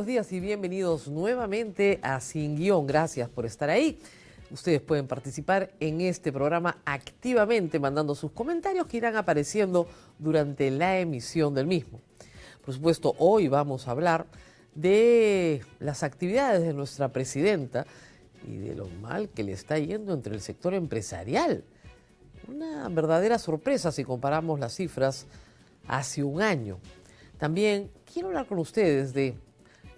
Buenos días y bienvenidos nuevamente a Sin Guión. Gracias por estar ahí. Ustedes pueden participar en este programa activamente mandando sus comentarios que irán apareciendo durante la emisión del mismo. Por supuesto, hoy vamos a hablar de las actividades de nuestra presidenta y de lo mal que le está yendo entre el sector empresarial. Una verdadera sorpresa si comparamos las cifras hace un año. También quiero hablar con ustedes de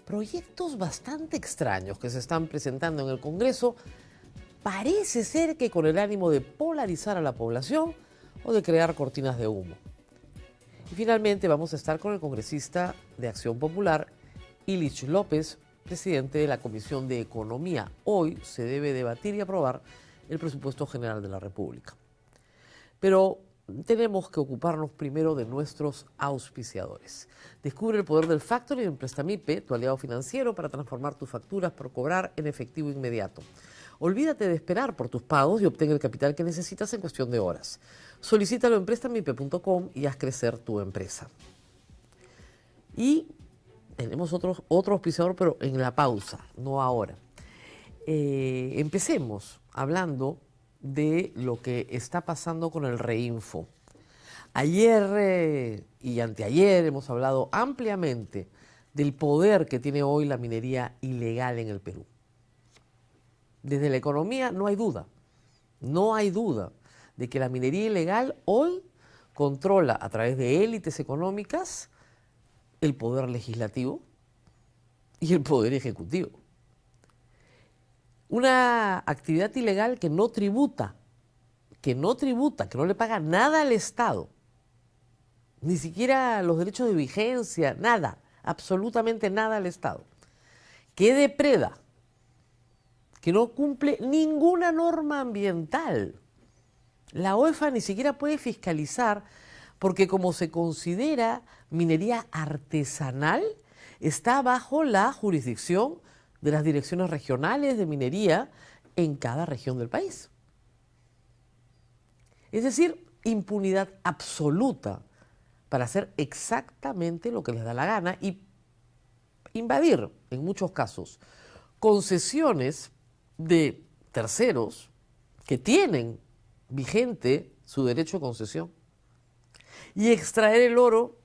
proyectos bastante extraños que se están presentando en el Congreso. Parece ser que con el ánimo de polarizar a la población o de crear cortinas de humo. Y finalmente vamos a estar con el congresista de Acción Popular, Ilich López, presidente de la Comisión de Economía. Hoy se debe debatir y aprobar el presupuesto general de la República. Pero tenemos que ocuparnos primero de nuestros auspiciadores. Descubre el poder del factoring en Prestamipe, tu aliado financiero para transformar tus facturas por cobrar en efectivo inmediato. Olvídate de esperar por tus pagos y obtén el capital que necesitas en cuestión de horas. Solicítalo en prestamipe.com y haz crecer tu empresa. Y tenemos otro auspiciador, pero en la pausa, no ahora. Empecemos hablando de lo que está pasando con el Reinfo. Ayer y anteayer hemos hablado ampliamente del poder que tiene hoy la minería ilegal en el Perú. Desde la economía no hay duda de que la minería ilegal hoy controla a través de élites económicas el poder legislativo y el poder ejecutivo. Una actividad ilegal que no tributa, que no le paga nada al Estado, ni siquiera los derechos de vigencia, nada, absolutamente nada al Estado, que depreda, que no cumple ninguna norma ambiental. La OEFA ni siquiera puede fiscalizar porque como se considera minería artesanal, está bajo la jurisdicción de las direcciones regionales de minería en cada región del país. Es decir, impunidad absoluta para hacer exactamente lo que les da la gana y invadir, en muchos casos, concesiones de terceros que tienen vigente su derecho de concesión y extraer el oro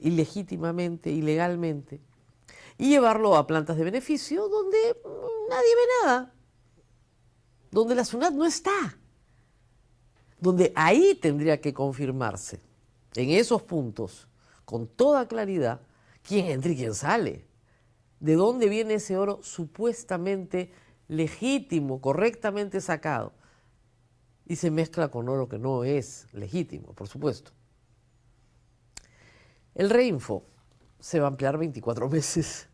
ilegítimamente, ilegalmente, y llevarlo a plantas de beneficio donde nadie ve nada, donde la SUNAT no está, donde ahí tendría que confirmarse, en esos puntos, con toda claridad, quién entra y quién sale, de dónde viene ese oro supuestamente legítimo, correctamente sacado, y se mezcla con oro que no es legítimo, por supuesto. El Reinfo se va a ampliar 24 meses.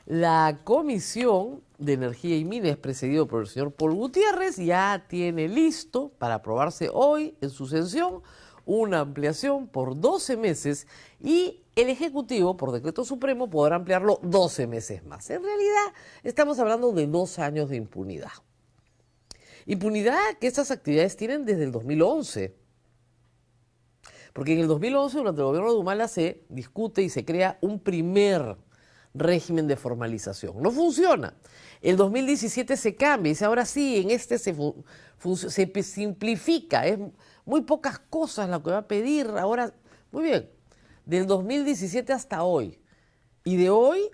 La Comisión de Energía y Minas, presidido por el señor Paul Gutiérrez, ya tiene listo para aprobarse hoy en su sesión una ampliación por 12 meses y el Ejecutivo, por decreto supremo, podrá ampliarlo 12 meses más. En realidad, estamos hablando de 2 años de impunidad. Impunidad que estas actividades tienen desde el 2011. Porque en el 2011, durante el gobierno de Humala, se discute y se crea un primer régimen de formalización. No funciona. El 2017 se cambia y dice, ahora sí, en este se simplifica. Es muy pocas cosas lo que va a pedir. Ahora, muy bien, del 2017 hasta hoy. Y de hoy,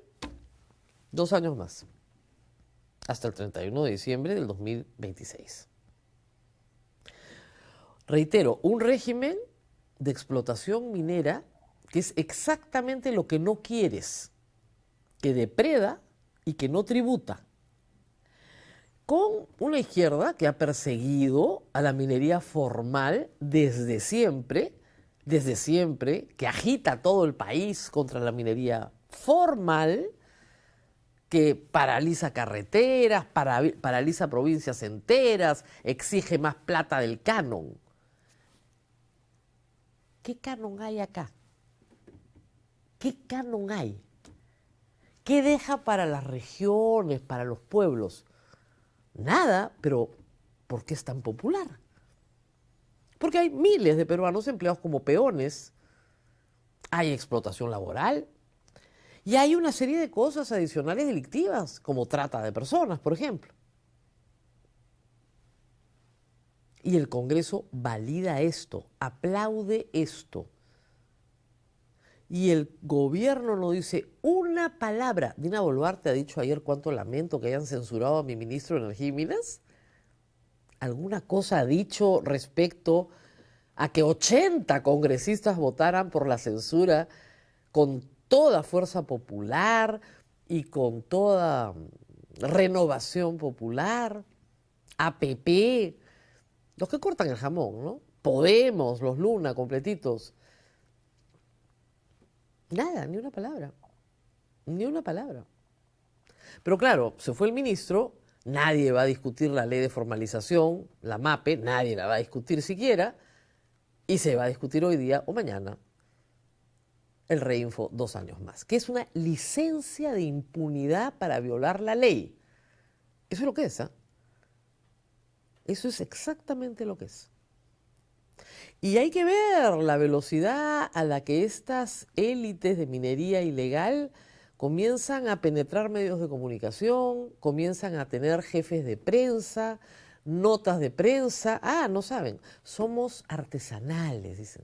2 años más. Hasta el 31 de diciembre del 2026. Reitero, un régimen de explotación minera que es exactamente lo que no quieres, que depreda y que no tributa, con una izquierda que ha perseguido a la minería formal desde siempre, que agita todo el país contra la minería formal, que paraliza carreteras, paraliza provincias enteras, exige más plata del canon. ¿Qué canon hay acá? ¿Qué canon hay? ¿Qué deja para las regiones, para los pueblos? Nada, pero ¿por qué es tan popular? Porque hay miles de peruanos empleados como peones, hay explotación laboral Y hay una serie de cosas adicionales delictivas, como trata de personas, por ejemplo. Y el Congreso valida esto, aplaude esto. Y el gobierno no dice una palabra. Dina Boluarte ha dicho ayer cuánto lamento que hayan censurado a mi ministro de Energía y Minas. ¿Alguna cosa ha dicho respecto a que 80 congresistas votaran por la censura con toda fuerza popular y con toda renovación popular? APP, los que cortan el jamón, ¿no? Podemos, los Luna, completitos. Nada, ni una palabra. Ni una palabra. Pero claro, se fue el ministro, nadie va a discutir la ley de formalización, la MAPE, nadie la va a discutir siquiera, y se va a discutir hoy día o mañana el Reinfo 2 años más, que es una licencia de impunidad para violar la ley. Eso es lo que es, ¿ah? Eso es exactamente lo que es. Y hay que ver la velocidad a la que estas élites de minería ilegal comienzan a penetrar medios de comunicación, comienzan a tener jefes de prensa, notas de prensa. Ah, no saben, somos artesanales, dicen.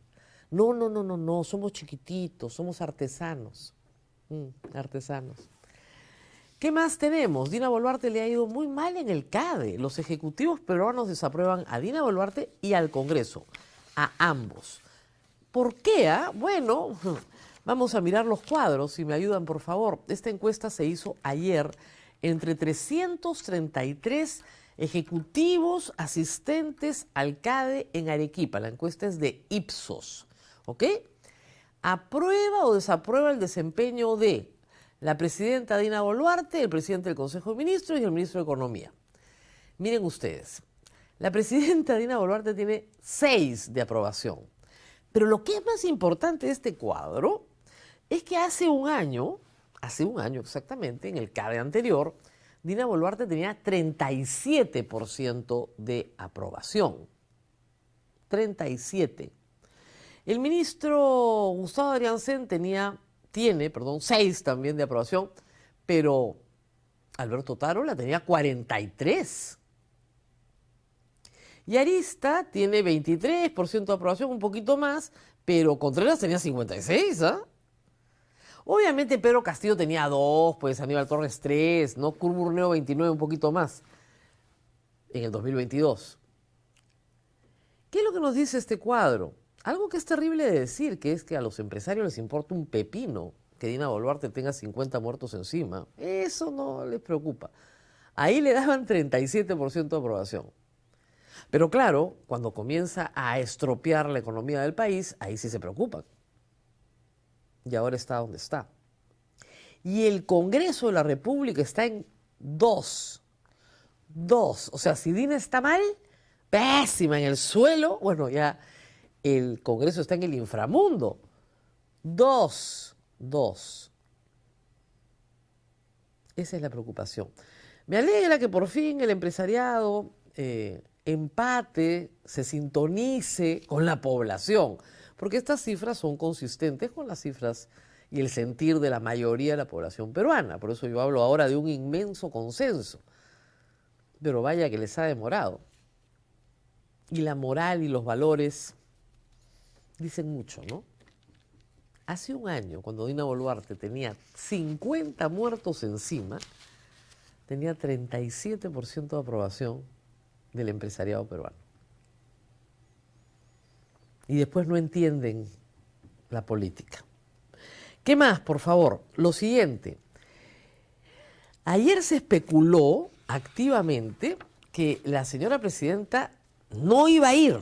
No, somos chiquititos, somos artesanos. Artesanos. ¿Qué más tenemos? Dina Boluarte le ha ido muy mal en el CADE. Los ejecutivos peruanos desaprueban a Dina Boluarte y al Congreso, a ambos. ¿Por qué? Bueno, vamos a mirar los cuadros, si me ayudan, por favor. Esta encuesta se hizo ayer entre 333 ejecutivos asistentes al CADE en Arequipa. La encuesta es de Ipsos, ¿ok? ¿Aprueba o desaprueba el desempeño de la presidenta Dina Boluarte, el presidente del Consejo de Ministros y el ministro de Economía? Miren ustedes, la presidenta Dina Boluarte tiene 6 de aprobación. Pero lo que es más importante de este cuadro es que hace un año exactamente, en el CADE anterior, Dina Boluarte tenía 37% de aprobación. 37. El ministro Gustavo Adriancén tiene 6 también de aprobación, pero Alberto Tarola tenía 43. Y Arista tiene 23% de aprobación, un poquito más, pero Contreras tenía 56, ¿ah? Obviamente Pedro Castillo tenía 2, pues Aníbal Torres 3, ¿no? Curburneo 29, un poquito más, en el 2022. ¿Qué es lo que nos dice este cuadro? Algo que es terrible de decir, que es que a los empresarios les importa un pepino que Dina Boluarte tenga 50 muertos encima. Eso no les preocupa. Ahí le daban 37% de aprobación. Pero claro, cuando comienza a estropear la economía del país, ahí sí se preocupan. Y ahora está donde está. Y el Congreso de la República está en 2. O sea, si Dina está mal, pésima, en el suelo, bueno, ya el Congreso está en el inframundo. 2. Esa es la preocupación. Me alegra que por fin el empresariado empate, se sintonice con la población, porque estas cifras son consistentes con las cifras y el sentir de la mayoría de la población peruana. Por eso yo hablo ahora de un inmenso consenso. Pero vaya que les ha demorado. Y la moral y los valores dicen mucho, ¿no? Hace un año, cuando Dina Boluarte tenía 50 muertos encima, tenía 37% de aprobación del empresariado peruano. Y después no entienden la política. ¿Qué más, por favor? Lo siguiente. Ayer se especuló activamente que la señora presidenta no iba a ir.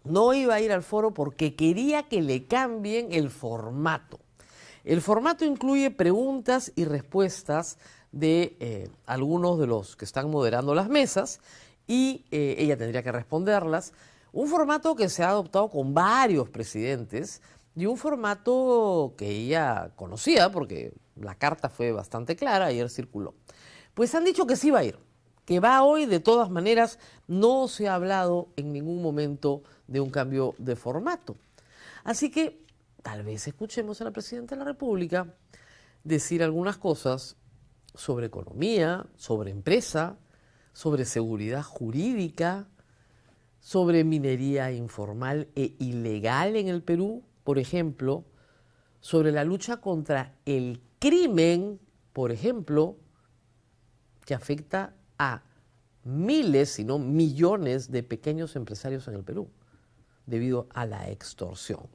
No iba a ir al foro porque quería que le cambien el formato. El formato incluye preguntas y respuestas de algunos de los que están moderando las mesas y ella tendría que responderlas. Un formato que se ha adoptado con varios presidentes y un formato que ella conocía porque la carta fue bastante clara, ayer circuló. Pues han dicho que sí va a ir, que va hoy de todas maneras. No se ha hablado en ningún momento de un cambio de formato. Así que tal vez escuchemos a la Presidenta de la República decir algunas cosas sobre economía, sobre empresa, sobre seguridad jurídica, sobre minería informal e ilegal en el Perú, por ejemplo, sobre la lucha contra el crimen, por ejemplo, que afecta a miles, si no millones de pequeños empresarios en el Perú, debido a la extorsión.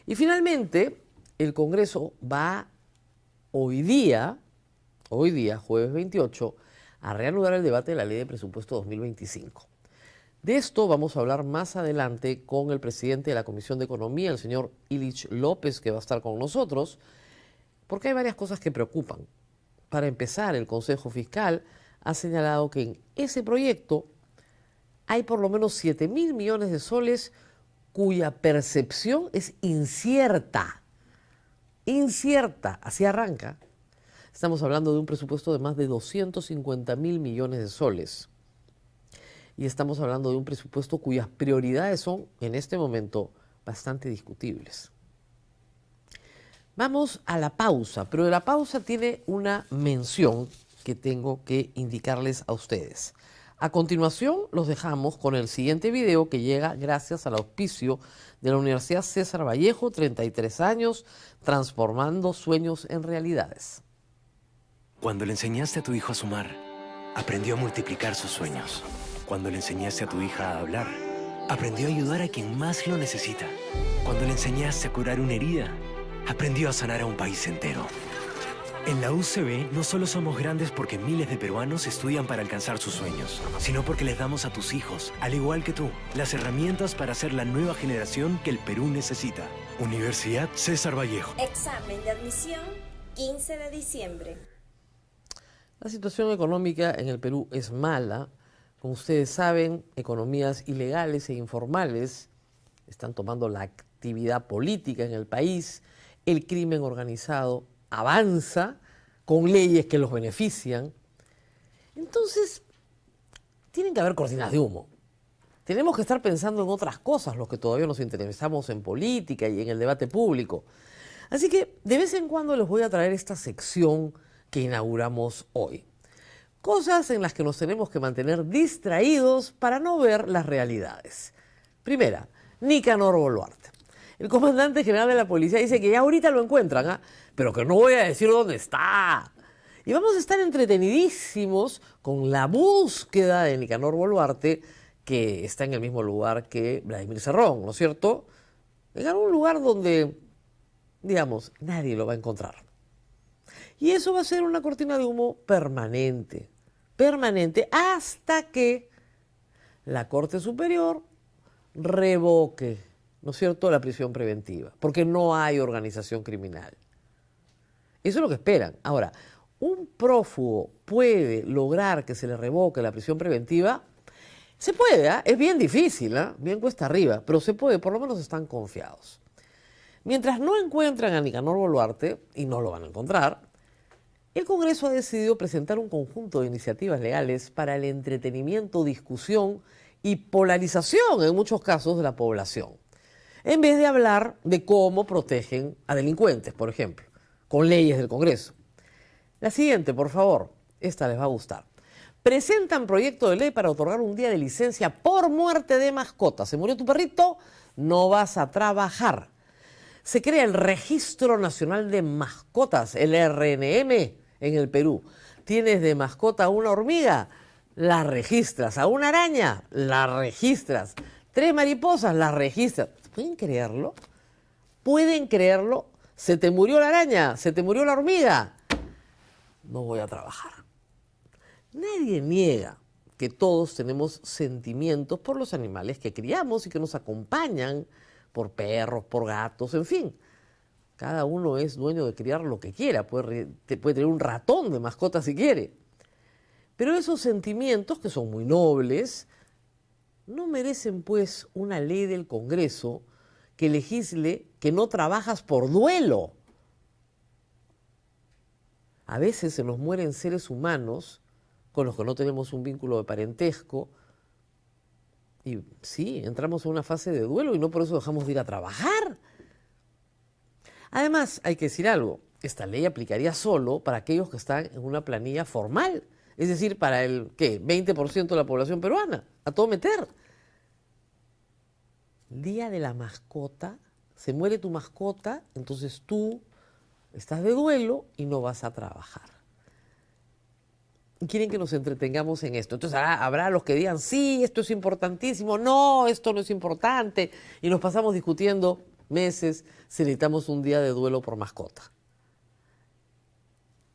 Y finalmente, el Congreso va hoy día, jueves 28, a reanudar el debate de la Ley de Presupuesto 2025. De esto vamos a hablar más adelante con el presidente de la Comisión de Economía, el señor Ilich López, que va a estar con nosotros, porque hay varias cosas que preocupan. Para empezar, el Consejo Fiscal ha señalado que en ese proyecto hay por lo menos 7.000 millones de soles cuya percepción es incierta. Incierta, así arranca. Estamos hablando de un presupuesto de más de 250.000 millones de soles. Y estamos hablando de un presupuesto cuyas prioridades son, en este momento, bastante discutibles. Vamos a la pausa, pero la pausa tiene una mención que tengo que indicarles a ustedes. A continuación, los dejamos con el siguiente video que llega gracias al auspicio de la Universidad César Vallejo, 33 años, transformando sueños en realidades. Cuando le enseñaste a tu hijo a sumar, aprendió a multiplicar sus sueños. Cuando le enseñaste a tu hija a hablar, aprendió a ayudar a quien más lo necesita. Cuando le enseñaste a curar una herida, aprendió a sanar a un país entero. En la UCB no solo somos grandes porque miles de peruanos estudian para alcanzar sus sueños, sino porque les damos a tus hijos, al igual que tú, las herramientas para ser la nueva generación que el Perú necesita. Universidad César Vallejo. Examen de admisión, 15 de diciembre. La situación económica en el Perú es mala. Como ustedes saben, economías ilegales e informales están tomando la actividad política en el país. El crimen organizado avanza con leyes que los benefician. Entonces, tienen que haber cortinas de humo. Tenemos que estar pensando en otras cosas, los que todavía nos interesamos en política y en el debate público. Así que, de vez en cuando les voy a traer esta sección que inauguramos hoy. Cosas en las que nos tenemos que mantener distraídos para no ver las realidades. Primera, Nicanor Boluarte. El comandante general de la policía dice que ya ahorita lo encuentran, pero que no voy a decir dónde está. Y vamos a estar entretenidísimos con la búsqueda de Nicanor Boluarte, que está en el mismo lugar que Vladimir Cerrón, ¿no es cierto? En algún lugar donde, digamos, nadie lo va a encontrar. Y eso va a ser una cortina de humo permanente, hasta que la Corte Superior revoque, ¿no es cierto?, la prisión preventiva, porque no hay organización criminal. Eso es lo que esperan. Ahora, ¿un prófugo puede lograr que se le revoque la prisión preventiva? Se puede, es bien difícil, bien cuesta arriba, pero se puede, por lo menos están confiados. Mientras no encuentran a Nicanor Boluarte, y no lo van a encontrar, el Congreso ha decidido presentar un conjunto de iniciativas legales para el entretenimiento, discusión y polarización, en muchos casos, de la población, en vez de hablar de cómo protegen a delincuentes, por ejemplo, con leyes del Congreso. La siguiente, por favor, esta les va a gustar. Presentan proyecto de ley para otorgar un día de licencia por muerte de mascota. ¿Se murió tu perrito? No vas a trabajar. Se crea el Registro Nacional de Mascotas, el RNM, en el Perú. ¿Tienes de mascota a una hormiga? La registras. ¿A una araña? La registras. 3 mariposas? Las registras. ¿Pueden creerlo? ¿Pueden creerlo? ¿Se te murió la araña? ¿Se te murió la hormiga? No voy a trabajar. Nadie niega que todos tenemos sentimientos por los animales que criamos y que nos acompañan, por perros, por gatos, en fin. Cada uno es dueño de criar lo que quiera, puede tener un ratón de mascota si quiere. Pero esos sentimientos, que son muy nobles, no merecen pues una ley del Congreso que legisle que no trabajas por duelo. A veces se nos mueren seres humanos con los que no tenemos un vínculo de parentesco, y sí, entramos en una fase de duelo y no por eso dejamos de ir a trabajar. Además, hay que decir algo, esta ley aplicaría solo para aquellos que están en una planilla formal, es decir, para el, ¿qué?, 20% de la población peruana, a todo meter. Día de la mascota, se muere tu mascota, entonces tú estás de duelo y no vas a trabajar. Y quieren que nos entretengamos en esto. Entonces habrá los que digan, sí, esto es importantísimo, no, esto no es importante, y nos pasamos discutiendo meses si necesitamos un día de duelo por mascota.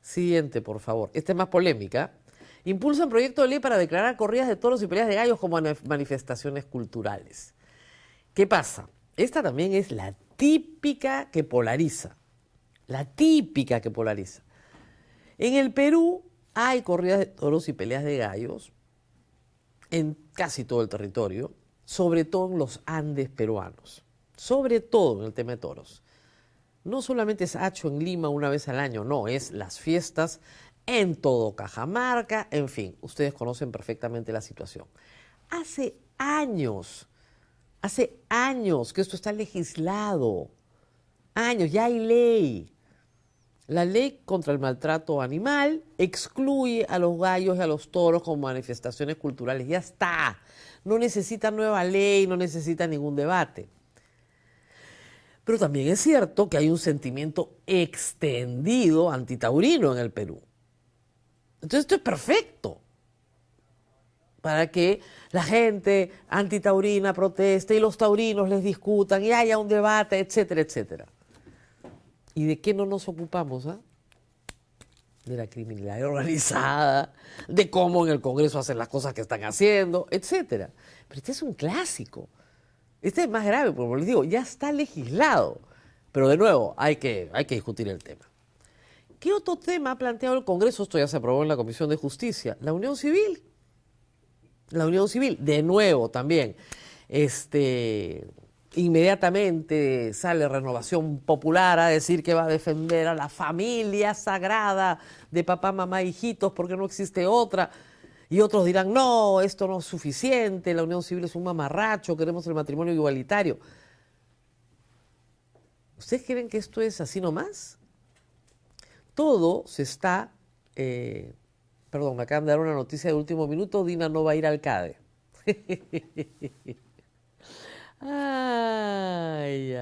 Siguiente, por favor. Esta es más polémica. Impulsan proyecto de ley para declarar corridas de toros y peleas de gallos como manifestaciones culturales. ¿Qué pasa? Esta también es la típica que polariza. La típica que polariza. En el Perú hay corridas de toros y peleas de gallos en casi todo el territorio, sobre todo en los Andes peruanos. Sobre todo en el tema de toros. No solamente es Hacho en Lima una vez al año, no, es las fiestas en todo Cajamarca, en fin, ustedes conocen perfectamente la situación. Hace años que esto está legislado, años, ya hay ley. La ley contra el maltrato animal excluye a los gallos y a los toros como manifestaciones culturales, ya está. No necesita nueva ley, no necesita ningún debate. Pero también es cierto que hay un sentimiento extendido antitaurino en el Perú. Entonces esto es perfecto para que la gente antitaurina proteste y los taurinos les discutan y haya un debate, etcétera, etcétera. ¿Y de qué no nos ocupamos? De la criminalidad organizada, de cómo en el Congreso hacen las cosas que están haciendo, etcétera. Pero este es un clásico. Este es más grave, porque como les digo, ya está legislado. Pero de nuevo, hay que discutir el tema. ¿Qué otro tema ha planteado el Congreso? Esto ya se aprobó en la Comisión de Justicia. La unión civil. La unión civil, de nuevo también. Inmediatamente sale Renovación Popular a decir que va a defender a la familia sagrada de papá, mamá, hijitos, porque no existe otra. Y otros dirán, no, esto no es suficiente, la unión civil es un mamarracho, queremos el matrimonio igualitario. ¿Ustedes creen que esto es así nomás? Todo se está... me acaban de dar una noticia de último minuto, Dina no va a ir al CADE. Ay.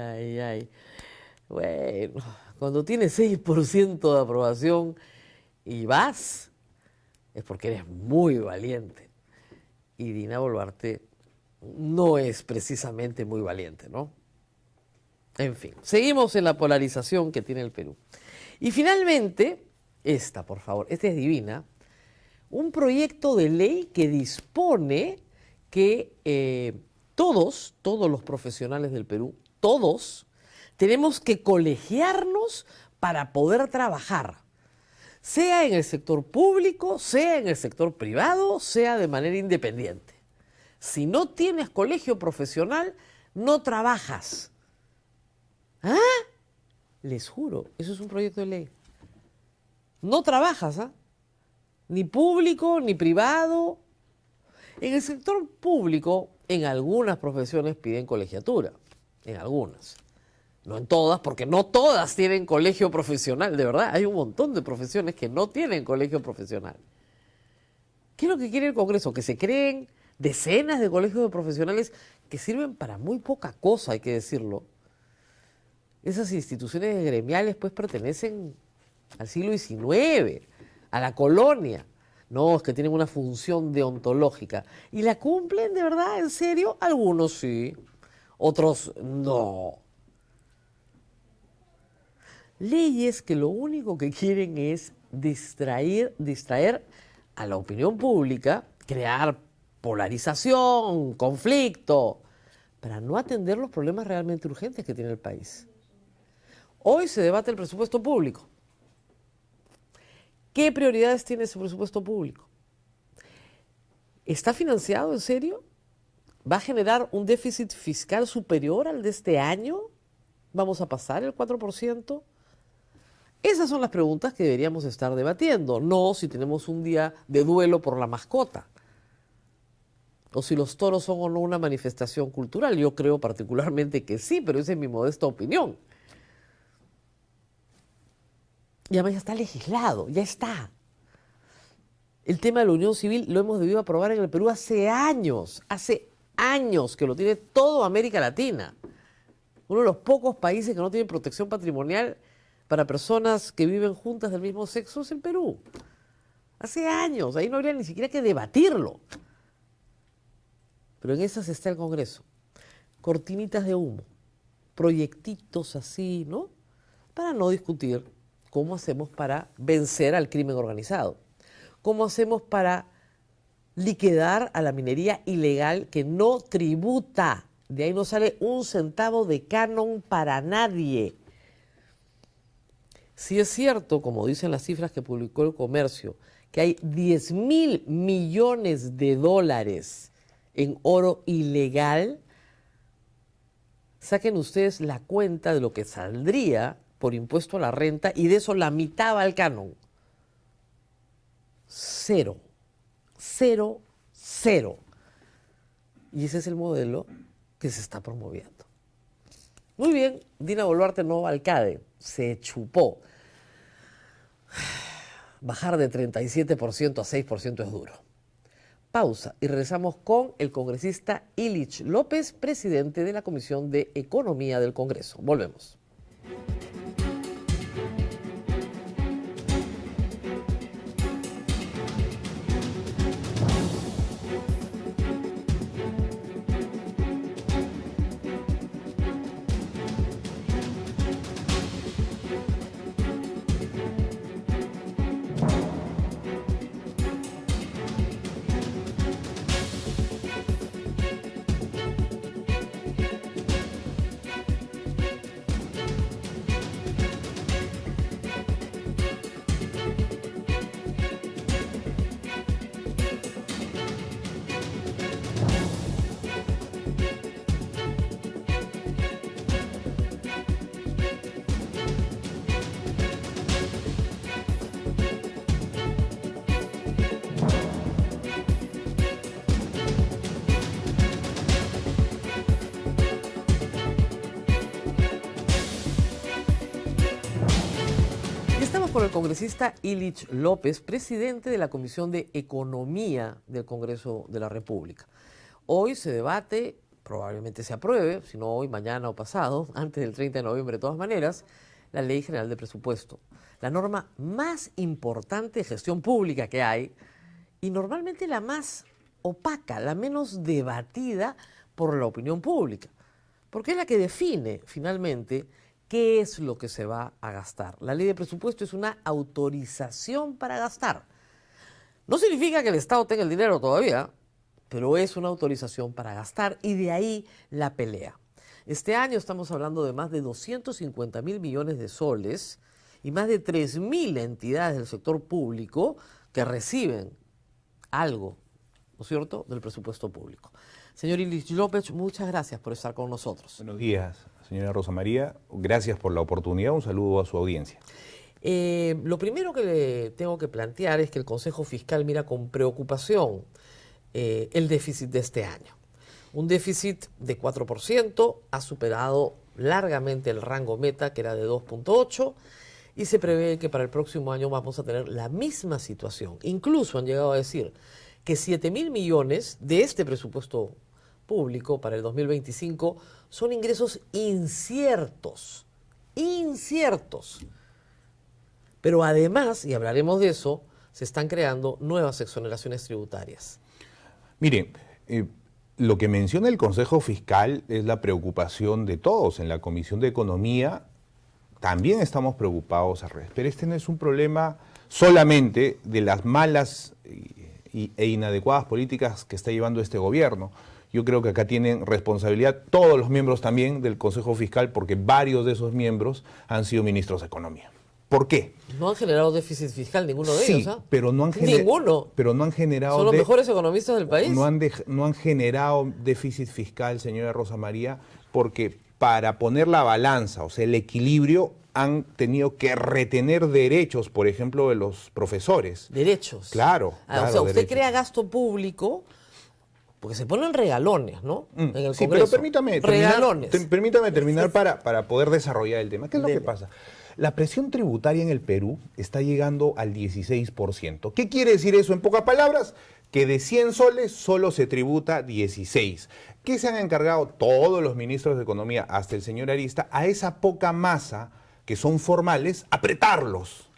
Bueno, cuando tienes 6% de aprobación y vas, es porque eres muy valiente. Y Dina Boluarte no es precisamente muy valiente, ¿no? En fin, seguimos en la polarización que tiene el Perú. Y finalmente, esta, por favor, esta es divina, un proyecto de ley que dispone que todos los profesionales del Perú, todos, tenemos que colegiarnos para poder trabajar, sea en el sector público, sea en el sector privado, sea de manera independiente. Si no tienes colegio profesional, no trabajas. ¿Ah? Les juro, eso es un proyecto de ley. No trabajas, ¿ah? Ni público, ni privado. En el sector público, en algunas profesiones piden colegiatura, en algunas. No en todas, porque no todas tienen colegio profesional, de verdad. Hay un montón de profesiones que no tienen colegio profesional. ¿Qué es lo que quiere el Congreso? Que se creen decenas de colegios de profesionales que sirven para muy poca cosa, hay que decirlo. Esas instituciones gremiales pues pertenecen al siglo XIX, a la colonia. No, es que tienen una función deontológica. ¿Y la cumplen de verdad, en serio? Algunos sí, otros no. Leyes que lo único que quieren es distraer a la opinión pública, crear polarización, conflicto, para no atender los problemas realmente urgentes que tiene el país. Hoy se debate el presupuesto público. ¿Qué prioridades tiene ese presupuesto público? ¿Está financiado en serio? ¿Va a generar un déficit fiscal superior al de este año? ¿Vamos a pasar el 4%? Esas son las preguntas que deberíamos estar debatiendo, no si tenemos un día de duelo por la mascota, o si los toros son o no una manifestación cultural. Yo creo particularmente que sí, pero esa es mi modesta opinión. Y además ya está legislado, ya está. El tema de la unión civil lo hemos debido aprobar en el Perú hace años que lo tiene toda América Latina. Uno de los pocos países que no tiene protección patrimonial para personas que viven juntas del mismo sexo es el Perú. Hace años, ahí no habría ni siquiera que debatirlo. Pero en esas está el Congreso. Cortinitas de humo, proyectitos así, ¿no? Para no discutir cómo hacemos para vencer al crimen organizado. ¿Cómo hacemos para liquidar a la minería ilegal que no tributa? De ahí no sale un centavo de canon para nadie. Si es cierto, como dicen las cifras que publicó el Comercio, que hay 10.000 millones de dólares en oro ilegal, saquen ustedes la cuenta de lo que saldría por impuesto a la renta y de eso la mitad va al canon. Cero. Cero, cero. Y ese es el modelo que se está promoviendo. Muy bien, Dina Boluarte no va al CADE, se chupó. Bajar de 37% a 6% es duro. Pausa y regresamos con el congresista Illich López, presidente de la Comisión de Economía del Congreso. Volvemos. Con el congresista Illich López, presidente de la Comisión de Economía del Congreso de la República. Hoy se debate, probablemente se apruebe, si no hoy, mañana o pasado, antes del 30 de noviembre de todas maneras, la Ley General de Presupuesto, la norma más importante de gestión pública que hay y normalmente la más opaca, la menos debatida por la opinión pública, porque es la que define finalmente ¿qué es lo que se va a gastar? La ley de presupuesto es una autorización para gastar. No significa que el Estado tenga el dinero todavía, pero es una autorización para gastar y de ahí la pelea. Este año estamos hablando de más de 250.000 millones de soles y más de 3.000 entidades del sector público que reciben algo, ¿no es cierto?, del presupuesto público. Señor Illich López, muchas gracias por estar con nosotros. Buenos días, señora Rosa María. Gracias por la oportunidad. Un saludo a su audiencia. Lo primero que le tengo que plantear es que el Consejo Fiscal mira con preocupación el déficit de este año. Un déficit de 4%, ha superado largamente el rango meta, que era de 2.8%, y se prevé que para el próximo año vamos a tener la misma situación. Incluso han llegado a decir que 7.000 millones de este presupuesto público para el 2025 son ingresos inciertos. Pero además, y hablaremos de eso, se están creando nuevas exoneraciones tributarias. Mire, lo que menciona el Consejo Fiscal es la preocupación de todos. En la Comisión de Economía también estamos preocupados al revés. Pero este no es un problema solamente de las malas e inadecuadas políticas que está llevando este gobierno. Yo creo que acá tienen responsabilidad todos los miembros también del Consejo Fiscal, porque varios de esos miembros han sido ministros de Economía. ¿Por qué? No han generado déficit fiscal ninguno de ellos, ¿ah? Pero no han ninguno. Pero no han generado. Son los mejores economistas del país. No han generado déficit fiscal, señora Rosa María, porque para poner la balanza, o sea, el equilibrio, han tenido que retener derechos, por ejemplo, de los profesores. ¿Derechos? Claro. O sea, usted crea gasto público porque se ponen regalones, ¿no? En el sí, Congreso. pero permítame terminar para poder desarrollar el tema. ¿Qué es lo que pasa? La presión tributaria en el Perú está llegando al 16%. ¿Qué quiere decir eso en pocas palabras? Que de 100 soles solo se tributa 16. ¿Qué se han encargado todos los ministros de Economía, hasta el señor Arista, a esa poca masa que son formales, apretarlos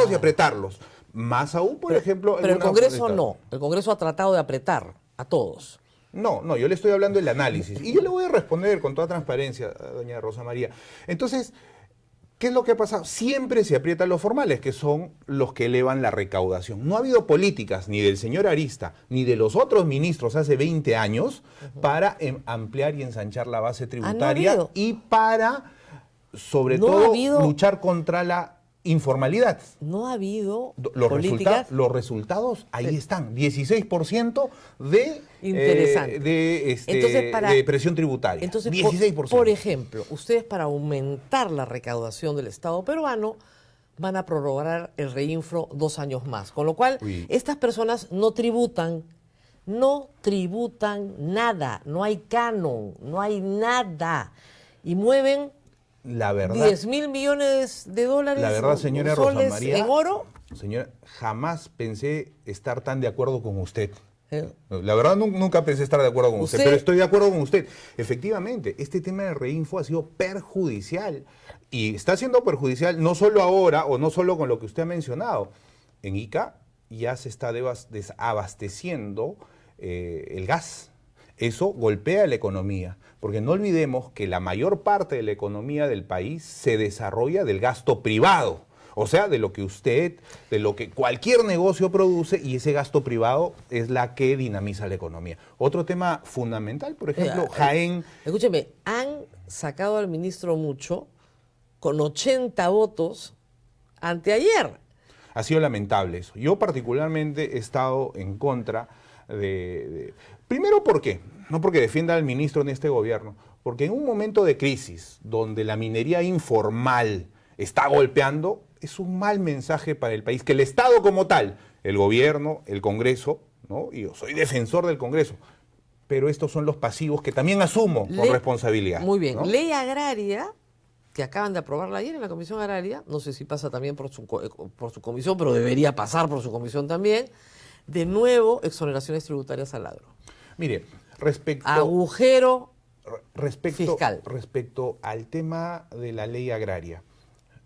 y apretarlos? Más aún, por ejemplo... Pero el Congreso no. El Congreso ha tratado de apretar a todos. No, yo le estoy hablando del análisis. Y yo le voy a responder con toda transparencia a doña Rosa María. Entonces, ¿qué es lo que ha pasado? Siempre se aprietan los formales, que son los que elevan la recaudación. No ha habido políticas ni del señor Arista ni de los otros ministros hace 20 años para ampliar y ensanchar la base tributaria y para, sobre todo, luchar contra la informalidad. No ha habido políticas. Los resultados ahí están. 16% de, de presión tributaria. Entonces, 16%. Por ejemplo, ustedes para aumentar la recaudación del Estado peruano van a prorrogar el reinfro 2 años más. Con lo cual, estas personas no tributan nada. No hay canon, no hay nada. Y mueven... La verdad, 10.000 millones de dólares. La verdad, señora Rosa María, en oro. Señora, jamás pensé estar tan de acuerdo con usted. La verdad, nunca pensé estar de acuerdo con usted, pero estoy de acuerdo con usted. Efectivamente, este tema del reinfo ha sido perjudicial. Y está siendo perjudicial no solo ahora o no solo con lo que usted ha mencionado. En Ica ya se está desabasteciendo el gas. Eso golpea la economía, porque no olvidemos que la mayor parte de la economía del país se desarrolla del gasto privado, o sea, de lo que cualquier negocio produce, y ese gasto privado es la que dinamiza la economía. Otro tema fundamental, por ejemplo, Jaén... Escúcheme, han sacado al ministro Mucho con 80 votos anteayer. Ha sido lamentable eso. Yo particularmente he estado en contra primero, ¿por qué? No porque defienda al ministro en este gobierno, porque en un momento de crisis donde la minería informal está golpeando, es un mal mensaje para el país, que el Estado como tal, el gobierno, el Congreso, ¿no? Y yo soy defensor del Congreso, pero estos son los pasivos que también asumo con responsabilidad. Muy bien. ¿No? Ley agraria, que acaban de aprobarla ayer en la Comisión Agraria, no sé si pasa también por su comisión, pero debería pasar por su comisión también. De nuevo, exoneraciones tributarias al agro. Mire, respecto fiscal. Respecto al tema de la ley agraria,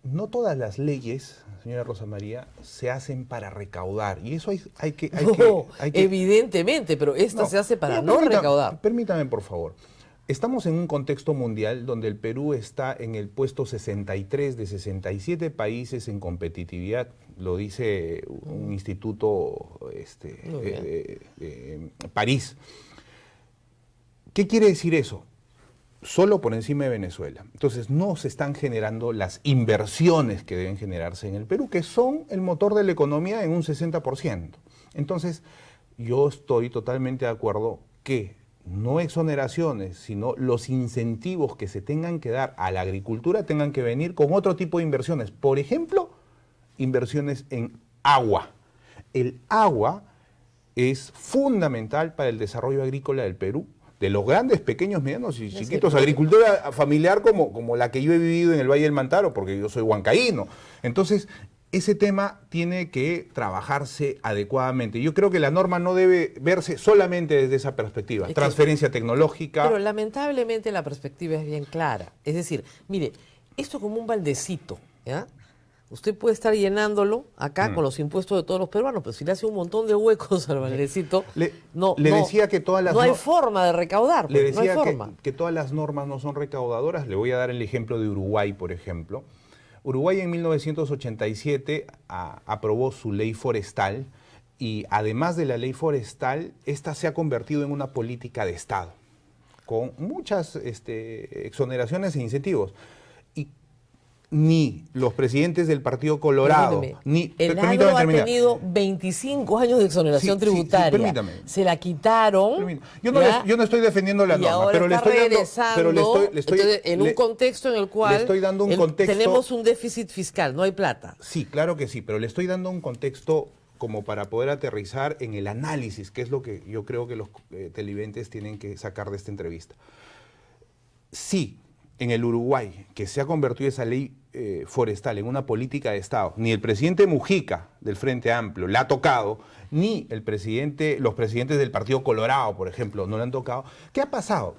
no todas las leyes, señora Rosa María, se hacen para recaudar. Y eso hay que evidentemente, pero esta se hace para no recaudar. Permítame, por favor. Estamos en un contexto mundial donde el Perú está en el puesto 63 de 67 países en competitividad, lo dice un instituto París. ¿Qué quiere decir eso? Solo por encima de Venezuela. Entonces no se están generando las inversiones que deben generarse en el Perú, que son el motor de la economía en un 60%. Entonces yo estoy totalmente de acuerdo que no exoneraciones, sino los incentivos que se tengan que dar a la agricultura tengan que venir con otro tipo de inversiones. Por ejemplo, inversiones en agua. El agua es fundamental para el desarrollo agrícola del Perú, de los grandes, pequeños, medianos y chiquitos. Agricultura familiar como la que yo he vivido en el Valle del Mantaro, porque yo soy huancaíno. Entonces, ese tema tiene que trabajarse adecuadamente. Yo creo que la norma no debe verse solamente desde esa perspectiva. Transferencia tecnológica. Pero lamentablemente la perspectiva es bien clara. Es decir, mire, esto es como un baldecito, ¿ya? Usted puede estar llenándolo acá con los impuestos de todos los peruanos, pero si le hace un montón de huecos al baldecito, no hay forma de recaudar. Le decía no hay forma. Que todas las normas no son recaudadoras. Le voy a dar el ejemplo de Uruguay, por ejemplo. Uruguay en 1987 aprobó su ley forestal y además de la ley forestal, esta se ha convertido en una política de Estado, con muchas exoneraciones e incentivos. Y ni los presidentes del Partido Colorado, el agro ha tenido 25 años de exoneración tributaria. Permítame. Se la quitaron. Yo no estoy defendiendo la norma, pero le estoy dando, en un contexto en el cual le estoy dando un contexto. Tenemos un déficit fiscal, no hay plata. Sí, claro que sí, pero le estoy dando un contexto como para poder aterrizar en el análisis, que es lo que yo creo que los televidentes tienen que sacar de esta entrevista. Sí, en el Uruguay, que se ha convertido esa ley forestal en una política de Estado, ni el presidente Mujica del Frente Amplio le ha tocado, ni los presidentes del Partido Colorado, por ejemplo, no le han tocado, ¿qué ha pasado?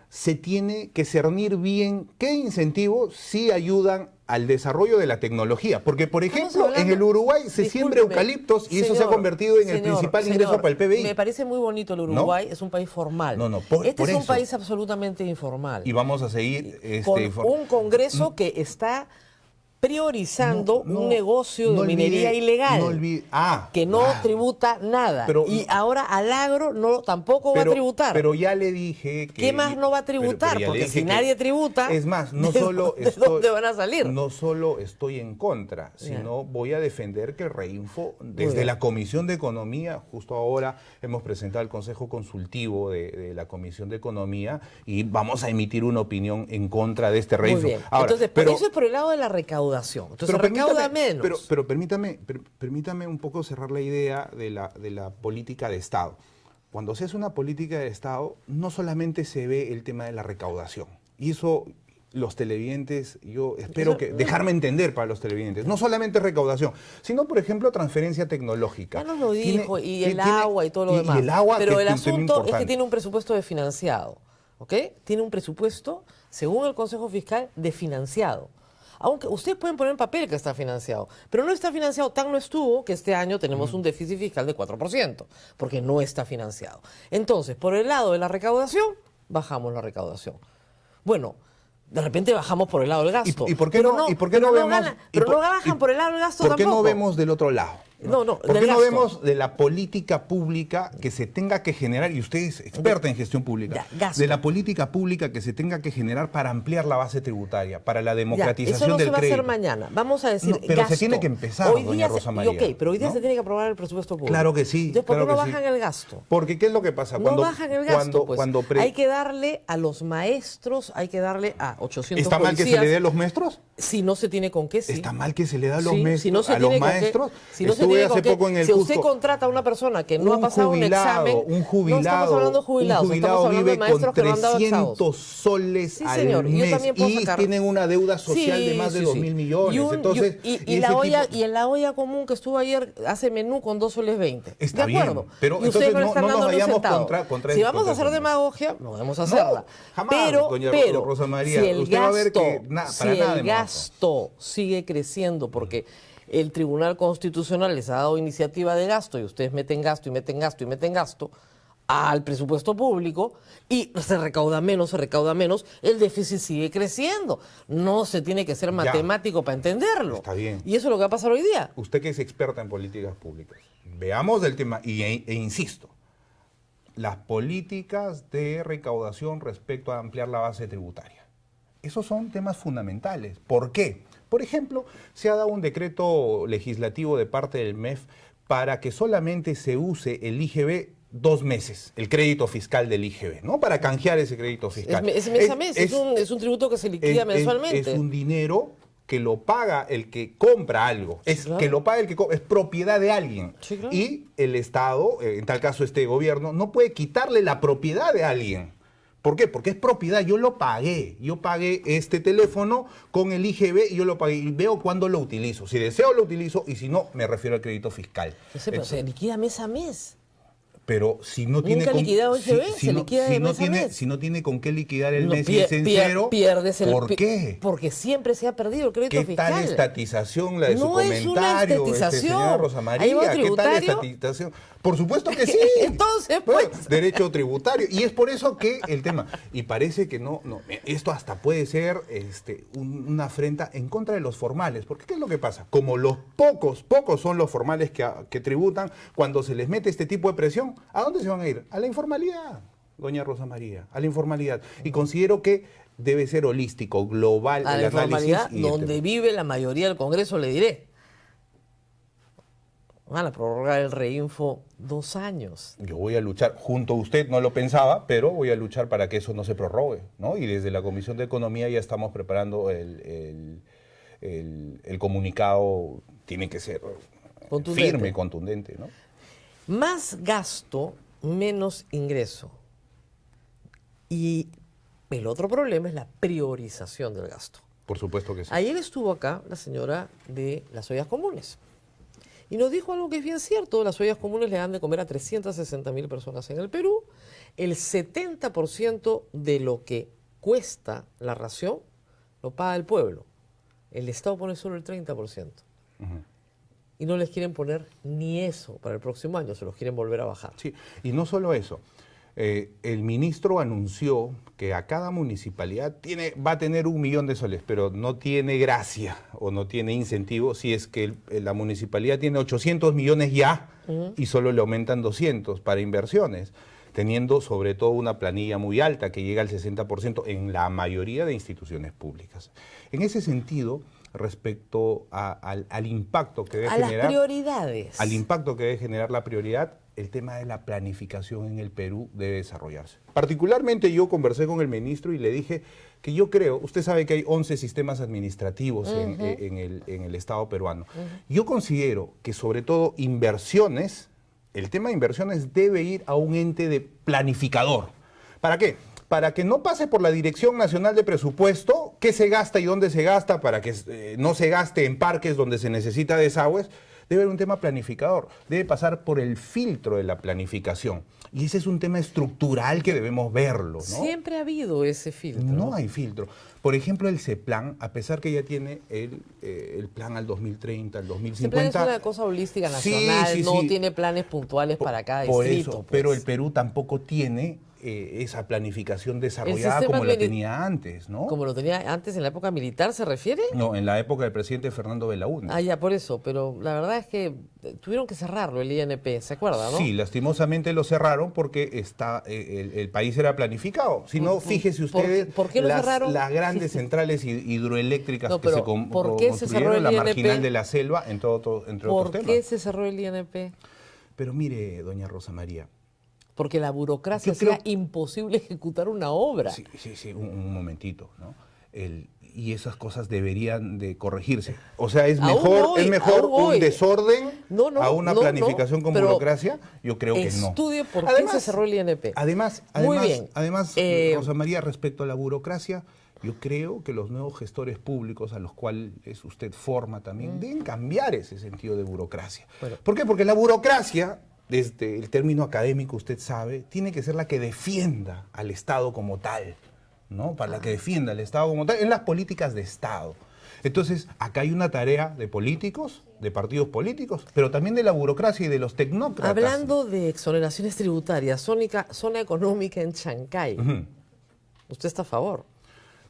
Se tiene que cernir bien qué incentivos sí ayudan al desarrollo de la tecnología. Porque, por ejemplo, en el Uruguay se siembra eucaliptos y eso se ha convertido en el principal ingreso para el PBI. Me parece muy bonito el Uruguay, ¿no? Es un país formal. Este es un país absolutamente informal. Y vamos a seguir con un Congreso que está priorizando un negocio de minería ilegal que no tributa nada, y ahora al agro tampoco va a tributar. Pero ya le dije que... ¿Qué más no va a tributar? Porque si nadie tributa, es más, ¿de dónde van a salir? No solo estoy en contra, sino voy a defender que el Reinfo, desde la Comisión de Economía, justo ahora hemos presentado el Consejo Consultivo de la Comisión de Economía y vamos a emitir una opinión en contra de este Reinfo. Muy bien. Ahora, entonces, eso es por el lado de la recaudación. Entonces recauda menos. Pero permítame un poco cerrar la idea de la política de Estado. Cuando se hace una política de Estado, no solamente se ve el tema de la recaudación. Y eso los televidentes, yo espero dejarme entender para los televidentes. No solamente recaudación, sino, por ejemplo, transferencia tecnológica. Ya nos lo dijo, y el agua y todo lo demás. Pero el asunto es que tiene un presupuesto desfinanciado. ¿Ok? Tiene un presupuesto, según el Consejo Fiscal, desfinanciado. Aunque ustedes pueden poner en papel que está financiado, pero no está financiado, tan no estuvo que este año tenemos un déficit fiscal de 4%, porque no está financiado. Entonces, por el lado de la recaudación, bajamos la recaudación. Bueno, de repente bajamos por el lado del gasto. ¿Y por qué no bajan por el lado del gasto tampoco. ¿Por qué no vemos del otro lado? ¿Por qué no vemos de la política pública que se tenga que generar, y usted es experta en gestión pública, de la política pública que se tenga que generar para ampliar la base tributaria, para la democratización del crédito? Eso no se va a hacer mañana. Vamos a decir pero gasto. Se tiene que empezar, doña Rosa María. Pero hoy día se tiene que aprobar el presupuesto público. Claro que sí. Entonces, ¿por qué no bajan el gasto? Porque ¿qué es lo que pasa? No bajan el gasto, hay que darle a los maestros, hay que darle a 800 ¿Está mal que se le dé a los maestros? Si no se tiene con qué, sí. ¿Está mal que se le dé a los maestros? Si usted contrata a una persona que no ha pasado un examen, un jubilado vive con 300 soles al mes y tienen una deuda social de más de 2.000 millones. Y en la olla común que estuvo ayer hace menú con 2 soles 20. Está de acuerdo. Bien, pero y ustedes entonces no nos vayamos contra si vamos a hacer demagogia, no vamos a hacerla. Jamás, pero Rosa María, si el gasto sigue creciendo porque el Tribunal Constitucional les ha dado iniciativa de gasto y ustedes meten gasto y meten gasto y meten gasto al presupuesto público y se recauda menos, el déficit sigue creciendo. No se tiene que ser matemático para entenderlo. Está bien. Y eso es lo que va a pasar hoy día. Usted que es experta en políticas públicas, veamos del tema e insisto, las políticas de recaudación respecto a ampliar la base tributaria. Esos son temas fundamentales. ¿Por qué? Por ejemplo, se ha dado un decreto legislativo de parte del MEF para que solamente se use el IGB 2 meses, el crédito fiscal del IGB, ¿no? Para canjear ese crédito fiscal. Es mes a mes, es un tributo que se liquida mensualmente. Es un dinero que lo paga el que compra algo, que lo paga el que compra, es propiedad de alguien. Sí, claro. Y el Estado, en tal caso este gobierno, no puede quitarle la propiedad de alguien. ¿Por qué? Porque es propiedad, yo lo pagué. Yo pagué este teléfono con el IGB y yo lo pagué y veo cuándo lo utilizo. Si deseo lo utilizo y si no, me refiero al crédito fiscal. Pero se liquida mes a mes. Pero si no tiene si no tiene con qué liquidar el mes y es sincero, ¿por qué? Porque siempre se ha perdido el crédito fiscal. ¿Qué tal estatización la de su comentario? No es una estatización. Señora Rosa María, ¿qué tal estatización? Por supuesto que sí. Entonces, pues. Derecho tributario. Y es por eso que el tema. Y parece que no esto hasta puede ser una afrenta en contra de los formales. Porque ¿qué es lo que pasa? Como los pocos son los formales que tributan, cuando se les mete este tipo de presión, ¿a dónde se van a ir? A la informalidad, doña Rosa María, a la informalidad. Y considero que debe ser holístico, global, a la informalidad, donde vive la mayoría del Congreso, le diré. Van a prorrogar el Reinfo 2 años. Yo voy a luchar, junto a usted, no lo pensaba, pero voy a luchar para que eso no se prorrogue, ¿no? Y desde la Comisión de Economía ya estamos preparando el comunicado, tiene que ser firme, contundente, ¿no? Más gasto, menos ingreso. Y el otro problema es la priorización del gasto. Por supuesto que sí. Ayer estuvo acá la señora de las ollas comunes y nos dijo algo que es bien cierto. Las ollas comunes le dan de comer a 360.000 personas en el Perú. El 70% de lo que cuesta la ración lo paga el pueblo. El Estado pone solo el 30%. Y no les quieren poner ni eso para el próximo año, se los quieren volver a bajar. Sí, y no solo eso. El ministro anunció que a cada municipalidad va a tener 1 millón de soles, pero no tiene gracia o no tiene incentivo si es que la municipalidad tiene 800 millones ya y solo le aumentan 200 para inversiones, teniendo sobre todo una planilla muy alta que llega al 60% en la mayoría de instituciones públicas. En ese sentido, respecto al impacto que debe generar... A las prioridades. Al impacto que debe generar la prioridad, el tema de la planificación en el Perú debe desarrollarse. Particularmente yo conversé con el ministro y le dije que yo creo, usted sabe que hay 11 sistemas administrativos en el Estado peruano. Yo considero que sobre todo inversiones, el tema de inversiones debe ir a un ente de planificador. ¿Para qué? Para que no pase por la Dirección Nacional de Presupuesto, qué se gasta y dónde se gasta, para que no se gaste en parques donde se necesita desagües. Debe haber un tema planificador, debe pasar por el filtro de la planificación. Y ese es un tema estructural que debemos verlo, ¿no? Siempre ha habido ese filtro. No hay filtro. Por ejemplo, el CEPLAN, a pesar que ya tiene el plan al 2030, al 2050... El plan es una cosa holística nacional, no tiene planes puntuales para cada distrito. Por eso, pero el Perú tampoco tiene esa planificación desarrollada como la tenía antes, ¿no? ¿Como lo tenía antes en la época militar se refiere? No, en la época del presidente Fernando Belaúnde. Ah, ya, por eso, pero la verdad es que tuvieron que cerrarlo el INP, ¿se acuerda, no? Sí, lastimosamente lo cerraron porque el país era planificado. Si no, fíjese ustedes, ¿por qué lo cerraron? Las grandes centrales hidroeléctricas No, que se ¿por qué se cerró construyeron, el la INP? marginal de la selva, entre otros temas. ¿Por qué se cerró el INP? Pero mire, doña Rosa María, porque la burocracia hacía imposible ejecutar una obra. Sí, un momentito, ¿no? Y esas cosas deberían de corregirse. O sea, es mejor un desorden a una planificación con burocracia. Yo creo que no. Estudie por qué se cerró el INP. Además, Rosa María, respecto a la burocracia, yo creo que los nuevos gestores públicos a los cuales usted forma también deben cambiar ese sentido de burocracia. Bueno. ¿Por qué? Porque la burocracia, desde el término académico, usted sabe, tiene que ser la que defienda al Estado como tal, ¿no? Para la que defienda al Estado como tal en las políticas de Estado. Entonces, acá hay una tarea de políticos, de partidos políticos, pero también de la burocracia y de los tecnócratas. Hablando de exoneraciones tributarias, zona económica en Chancay, ¿usted está a favor?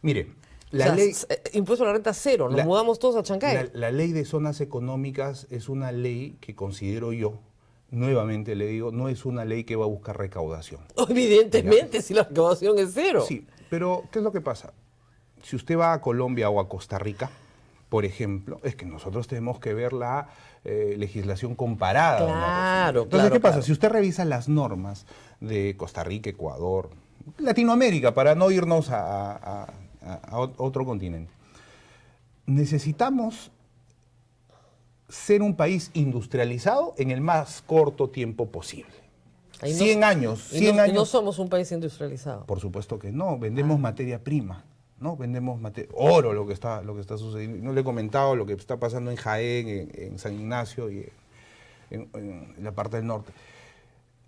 Mire, la ley... Impuesto a la renta cero, nos mudamos todos a Chancay. La ley de zonas económicas es una ley que considero yo, nuevamente le digo, no es una ley que va a buscar recaudación. Evidentemente, si la recaudación es cero. Sí, pero ¿qué es lo que pasa? Si usted va a Colombia o a Costa Rica, por ejemplo, es que nosotros tenemos que ver la legislación comparada. Claro, Entonces, ¿qué pasa? Si usted revisa las normas de Costa Rica, Ecuador, Latinoamérica, para no irnos a otro continente, necesitamos ser un país industrializado en el más corto tiempo posible. 100 años. Y no somos un país industrializado. Por supuesto que no, vendemos materia prima, ¿no? Vendemos oro, lo que está sucediendo. No le he comentado lo que está pasando en Jaén, en San Ignacio y en la parte del norte.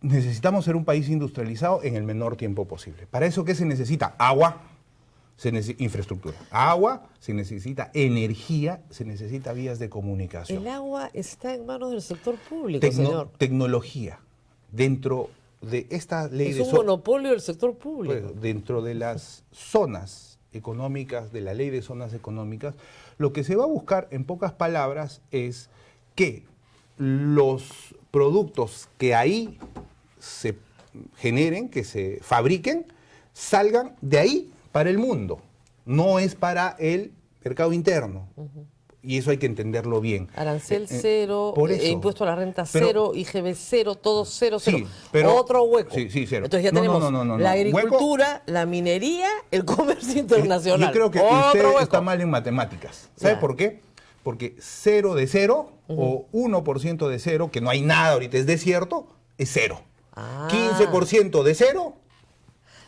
Necesitamos ser un país industrializado en el menor tiempo posible. ¿Para eso qué se necesita? Agua. Se necesita infraestructura, agua, se necesita energía, se necesita vías de comunicación. El agua está en manos del sector público, señor. Tecnología. Dentro de esta ley es un monopolio del sector público. Pues, dentro de las zonas económicas, de la ley de zonas económicas, lo que se va a buscar, en pocas palabras, es que los productos que ahí se generen, que se fabriquen, salgan de ahí para el mundo, no es para el mercado interno. Y eso hay que entenderlo bien. Arancel cero, impuesto a la renta cero, IGB cero, todo cero, cero. Sí, pero, otro hueco. Sí, cero. Entonces ya tenemos la agricultura, la minería, el comercio internacional. Yo creo que usted está mal en matemáticas. ¿Sabe por qué? Porque 0 de 0 o 1% de 0, que no hay nada ahorita, es desierto, es 0. 15% de 0...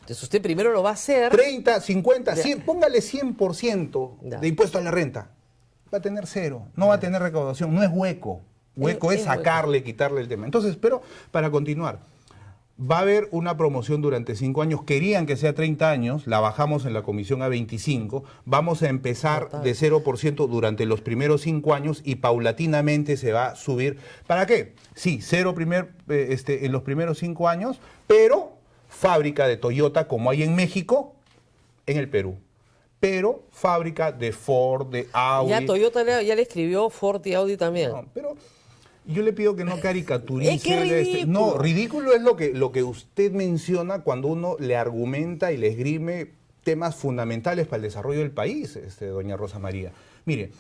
Entonces usted primero lo va a hacer. 30, 50, Ya. 100, póngale 100% Ya. de impuesto a la renta. Va a tener cero, no va a tener recaudación, no es hueco. Hueco es Es hueco. sacarle, quitarle el tema. Entonces, pero para continuar, va a haber una promoción durante 5 años. Querían que sea 30 años, la bajamos en la comisión a 25. Vamos a empezar Total. de 0% durante los primeros 5 años y paulatinamente se va a subir. ¿Para qué? Sí, cero en los primeros 5 años, pero fábrica de Toyota como hay en México, en el Perú. Pero fábrica de Ford, de Audi. Ya Toyota ya le escribió Ford y Audi también. No, pero yo le pido que no caricaturice. Es que ridículo. No, ridículo es lo que usted menciona cuando uno le argumenta y le esgrime temas fundamentales para el desarrollo del país, doña Rosa María. Mire,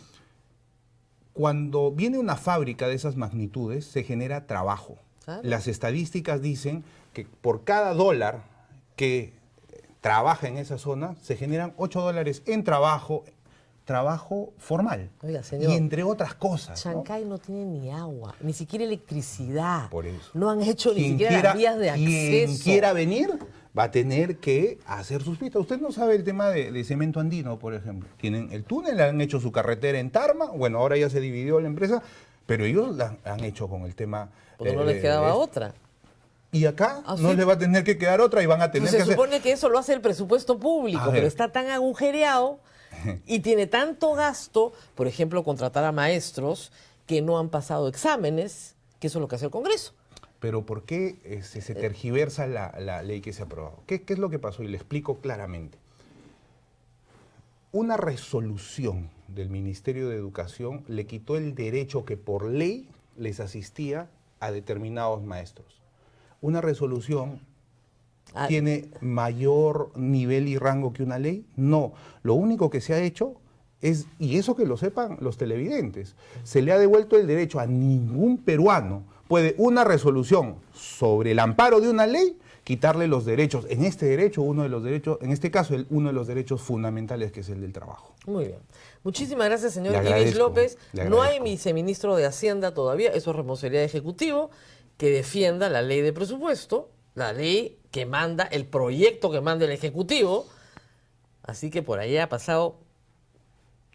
cuando viene una fábrica de esas magnitudes, se genera trabajo. Claro. Las estadísticas dicen que por cada dólar que trabaja en esa zona, se generan $8 en trabajo formal. Oiga, señor, y entre otras cosas. ¿no? Chancay no tiene ni agua, ni siquiera electricidad. Por eso. No han hecho ni Quien siquiera las vías de Quien acceso. quiera venir va a tener que hacer sus pistas. Usted no sabe el tema de Cemento Andino, por ejemplo. Tienen el túnel, han hecho su carretera en Tarma. Bueno, ahora ya se dividió la empresa, pero ellos la han hecho con el tema. Porque no les quedaba otra. Y acá ¿Ah, no sí? les va a tener que quedar otra y van a tener Pues que se hacer. supone que eso lo hace el presupuesto público, A ver. pero está tan agujereado y tiene tanto gasto, por ejemplo, contratar a maestros que no han pasado exámenes, que eso es lo que hace el Congreso. Pero ¿por qué se tergiversa la ley que se ha aprobado? ¿Qué es lo que pasó? Y le explico claramente. Una resolución del Ministerio de Educación le quitó el derecho que por ley les asistía a determinados maestros. Una resolución Ah, tiene mayor nivel y rango que una ley. No, lo único que se ha hecho es, y eso que lo sepan los televidentes, se le ha devuelto el derecho a ningún peruano. Puede una resolución sobre el amparo de una ley quitarle los derechos. En este derecho, uno de los derechos, en este caso, uno de los derechos fundamentales, que es el del trabajo. Muy bien. Muchísimas gracias, señor Le Iris agradezco, López. le No hay agradezco. viceministro de Hacienda todavía, eso es responsabilidad de Ejecutivo, que defienda la ley de presupuesto, la ley que manda, el proyecto que manda el Ejecutivo. Así que por allá ha pasado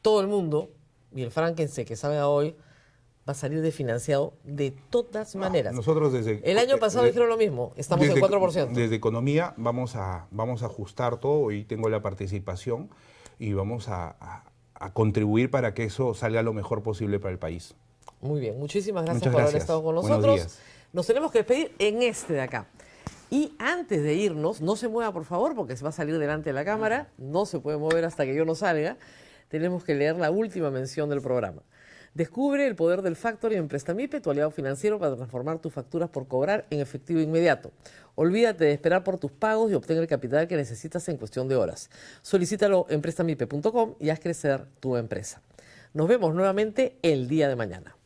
todo el mundo y el Frankenstein que salga hoy va a salir desfinanciado de todas maneras. Nosotros desde... El año pasado dijeron lo mismo, estamos en 4%. Desde Economía vamos a ajustar todo y tengo la participación y vamos a contribuir para que eso salga lo mejor posible para el país. Muy bien, muchísimas gracias Muchas por haber gracias. estado con Buenos nosotros. días. Nos tenemos que despedir en este de acá. Y antes de irnos, no se mueva por favor, porque se va a salir delante de la cámara, no se puede mover hasta que yo no salga. Tenemos que leer la última mención del programa. Descubre el poder del Factoring en Prestamipe, tu aliado financiero para transformar tus facturas por cobrar en efectivo inmediato. Olvídate de esperar por tus pagos y obtén el capital que necesitas en cuestión de horas. Solicítalo en prestamipe.com y haz crecer tu empresa. Nos vemos nuevamente el día de mañana.